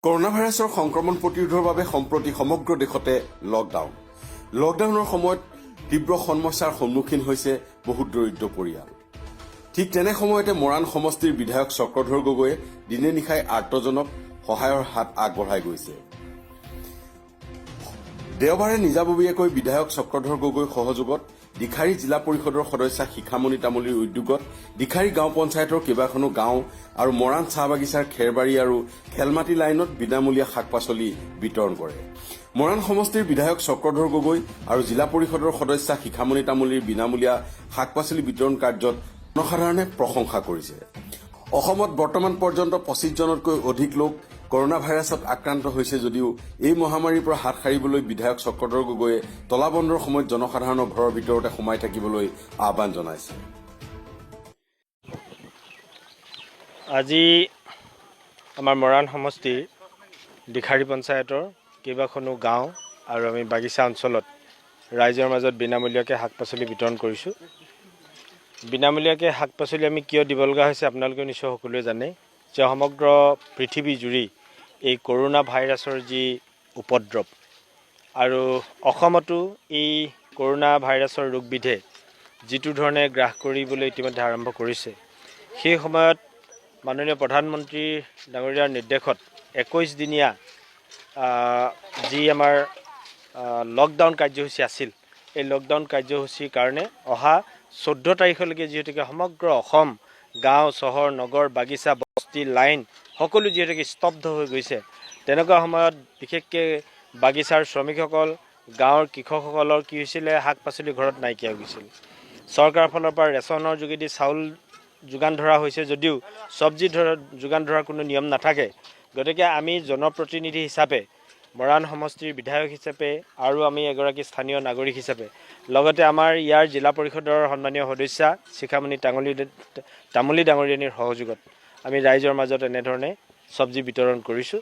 Corona ভাইৰাছৰ সংক্ৰমণ প্ৰতিৰোধৰ বাবে সম্প্ৰতি সমগ্ৰ দেশতে লকডাউন। লকডাউনৰ সময়ত তীব্ৰ সমস্যাৰ সন্মুখীন হৈছে বহুত দৰিদ্ৰ পৰিয়াল। ঠিক তেনে সময়তে মৰাণ সমষ্টিৰ বিধায়ক চক্ৰধৰ গগৈয়ে দিনে নিশাই আৰ্তজনক সহায়ৰ হাত আগবঢ়াই গৈছে। দেওবাৰে নিজাববীয়াকৈ বিধায়ক চক্ৰধৰ গগৈৰ সহযোগত দিখাৰী জিলা পৰিষদৰ সদস্যা শিখামণি তামুলীৰ উদ্যোগত দিখাৰী গাঁও পঞ্চায়তৰ কেইবাখনো গাঁও আৰু মৰাণ চাহ বাগিচাৰ খেৰবাৰী আৰু খেলমাটি লাইনত বিনামূলীয়া শাক পাচলি বিতৰণ কৰে। মৰাণ সমষ্টিৰ বিধায়ক চক্ৰধৰ গগৈ আৰু জিলা পৰিষদৰ সদস্যা শিখামণি তামুলীৰ বিনামূলীয়া শাক পাচলি বিতৰণ কাৰ্যত জনসাধাৰণে প্ৰশংসা কৰিছে। অসমত বৰ্তমান পৰ্যন্ত 25জনতকৈ অধিক লোক কৰোনা ভাইৰাছত আক্ৰান্ত হৈছে যদিও এই মহামাৰীৰ পৰা হাত সাৰিবলৈ বিধায়ক চক্ৰধৰ গগৈয়ে তলাবন্ধৰ সময়ত জনসাধাৰণৰ ঘৰৰ ভিতৰতে সোমাই থাকিবলৈ আহ্বান জনাইছে। আজি আমাৰ মৰাণ সমষ্টিৰ দিখাৰী পঞ্চায়তৰ কেইবাখনো গাঁও আৰু আমি বাগিচা অঞ্চলত ৰাইজৰ মাজত বিনামূলীয়াকৈ শাক পাচলি বিতৰণ কৰিছোঁ। বিনামূলীয়াকৈ শাক পাচলি আমি কিয় দিব লগা হৈছে আপোনালোকে নিশ্চয় সকলোৱে জানে যে সমগ্ৰ পৃথিৱী জুৰি এই কৰোনা ভাইৰাছৰ যি উপদ্ৰৱ আৰু অসমতো এই কৰোনা ভাইৰাছৰ ৰোগবিধে যিটো ধৰণে গ্ৰাস কৰিবলৈ ইতিমধ্যে আৰম্ভ কৰিছে, সেই সময়ত মাননীয় প্ৰধানমন্ত্ৰী ডাঙৰীয়াৰ নিৰ্দেশত 21 দিনীয়া যি আমাৰ লকডাউন কাৰ্যসূচী আছিল, এই লকডাউন কাৰ্যসূচীৰ কাৰণে অহা 14 তাৰিখলৈকে যিহেতুকে সমগ্ৰ অসম গাঁও চহৰ নগৰ বাগিচা বস্তি লাইন সকলো যিহেতুকে স্তব্ধ হৈ গৈছে, তেনেকুৱা সময়ত বিশেষকৈ বাগিচাৰ শ্ৰমিকসকল গাঁৱৰ কৃষকসকলৰ কি হৈছিলে, শাক পাচলি ঘৰত নাইকিয়া হৈ গৈছিল। চৰকাৰৰ ফালৰ পৰা ৰেচনৰ যোগেদি চাউল যোগান ধৰা হৈছে যদিও চব্জি যোগান ধৰাৰ কোনো নিয়ম নাথাকে। গতিকে আমি জনপ্ৰতিনিধি হিচাপে মৰাণ সমষ্টিৰ বিধায়ক হিচাপে আৰু আমি এগৰাকী স্থানীয় নাগৰিক হিচাপে লগতে আমাৰ ইয়াৰ জিলা পৰিষদৰ সন্মানীয় সদস্যা শিখামণি তামুলী ডাঙৰীয়ানীৰ সহযোগত আমি ৰাইজৰ মাজত এনেধৰণে চব্জি বিতৰণ কৰিছোঁ।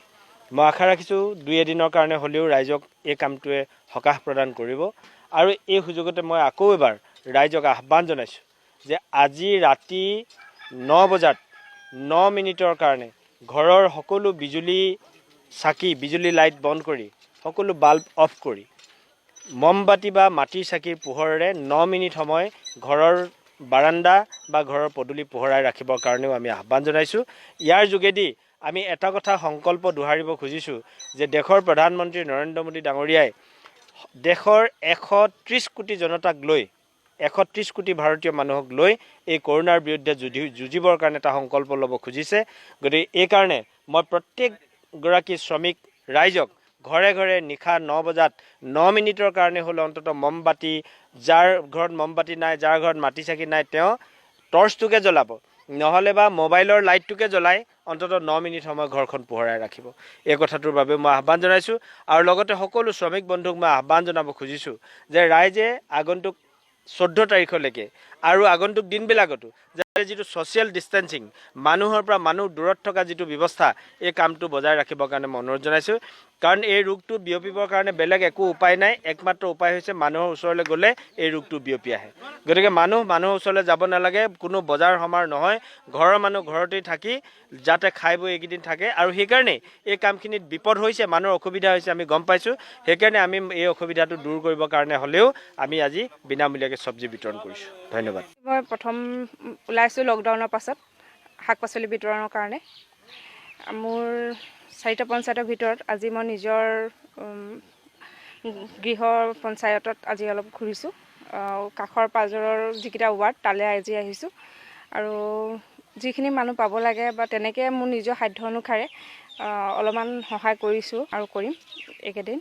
মই আশা ৰাখিছোঁ 2-এদিনৰ কাৰণে হ'লেও ৰাইজক এই কামটোৱে সকাহ প্ৰদান কৰিব। আৰু এই সুযোগতে মই আকৌ এবাৰ ৰাইজক আহ্বান জনাইছোঁ যে আজি ৰাতি 9 বজাত 9 মিনিটৰ কাৰণে ঘৰৰ সকলো বিজুলী লাইট বন্ধ কৰি সকলো বাল্ব অফ কৰি মমবাতি বা মাটিৰ চাকিৰ পোহৰেৰে 9 মিনিট সময় ঘৰৰ বাৰাণ্ডা বা ঘৰৰ পদূলি পোহৰাই ৰাখিবৰ কাৰণেও আমি আহ্বান জনাইছোঁ। ইয়াৰ যোগেদি আমি এটা কথা সংকল্প দোহাৰিব খুজিছোঁ যে দেশৰ প্ৰধানমন্ত্ৰী নৰেন্দ্ৰ মোদী ডাঙৰীয়াই দেশৰ 130 কোটি জনতাক লৈ 130 কোটি ভাৰতীয় মানুহক লৈ এই কৰোনাৰ বিৰুদ্ধে যুঁজিবৰ কাৰণে এটা সংকল্প ল'ব খুজিছে। গতিকে এইকাৰণে মই প্ৰত্যেকগৰাকী শ্ৰমিক ৰাইজক ঘৰে ঘৰে নিশা 9 বজাত 9 মিনিটৰ কাৰণে হ'লে অন্ততঃ মমবাতি, যাৰ ঘৰত মমবাতি নাই, যাৰ ঘৰত মাটি চাকি নাই, তেওঁ টৰ্চটোকে জ্বলাব, নহ'লে বা মোবাইলৰ লাইটটোকে জ্বলাই অন্ততঃ 9 মিনিট সময় ঘৰখন পোহৰাই ৰাখিব। এই কথাটোৰ বাবে মই আহ্বান জনাইছোঁ। আৰু লগতে সকলো শ্ৰমিক বন্ধুক মই আহ্বান জনাব খুজিছোঁ যে ৰাইজে আগন্তুক 14 তাৰিখলৈকে আৰু আগন্তুক দিনবিলাকতো যাতে যিটো ছ'চিয়েল ডিষ্টেঞ্চিং, মানুহৰ পৰা মানুহ দূৰত থকা যিটো ব্যৱস্থা, এই কামটো বজাই ৰাখিবৰ কাৰণে মই অনুৰোধ জনাইছোঁ। কাৰণ এই ৰোগটো বিয়পিবৰ কাৰণে বেলেগ একো উপায় নাই, একমাত্ৰ উপায় হৈছে মানুহৰ ওচৰলৈ গ'লে এই ৰোগটো বিয়পি আহে। গতিকে মানুহৰ ওচৰলৈ যাব নালাগে, কোনো বজাৰ সমাৰ নহয়, ঘৰৰ মানুহ ঘৰতেই থাকি যাতে খাই বৈ এইকেইদিন থাকে। আৰু সেইকাৰণেই এই কামখিনিত বিপদ হৈছে, মানুহৰ অসুবিধা হৈছে আমি গম পাইছোঁ। সেইকাৰণে আমি এই অসুবিধাটো দূৰ কৰিবৰ কাৰণে হ'লেও আমি আজি বিনামূলীয়াকৈ চব্জি বিতৰণ কৰিছোঁ। ধন্যবাদ। মই প্ৰথম ওলাইছোঁ লকডাউনৰ পাছত শাক পাচলি বিতৰণৰ কাৰণে। মোৰ 4টা পঞ্চায়তৰ ভিতৰত আজি মই নিজৰ গৃহ পঞ্চায়তত আজি অলপ ঘূৰিছোঁ। কাষৰ পাজৰৰ যিকেইটা ৱাৰ্ড তালৈ আজি আহিছোঁ। আৰু যিখিনি মানুহ পাব লাগে বা তেনেকৈ মোৰ নিজৰ সাধ্য অনুসাৰে অলপমান সহায় কৰিছোঁ আৰু কৰিম এইকেইদিন।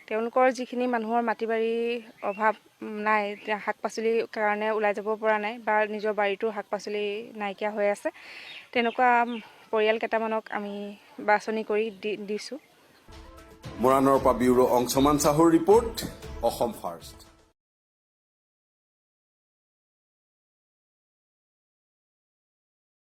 তেওঁলোকৰ যিখিনি মানুহৰ মাটি বাৰীৰ অভাৱ নাই, শাক পাচলিৰ কাৰণে ওলাই যাব পৰা নাই বা নিজৰ বাৰীতো শাক পাচলি নাইকিয়া হৈ আছে, তেনেকুৱা পৰিয়াল কেইটামানক আমি বাছনি কৰি দিছোঁ। মৰাণৰ পৰা ব্যুৰো অংশমান চাহুৰ ৰিপৰ্ট, অসম ফাৰ্ষ্ট।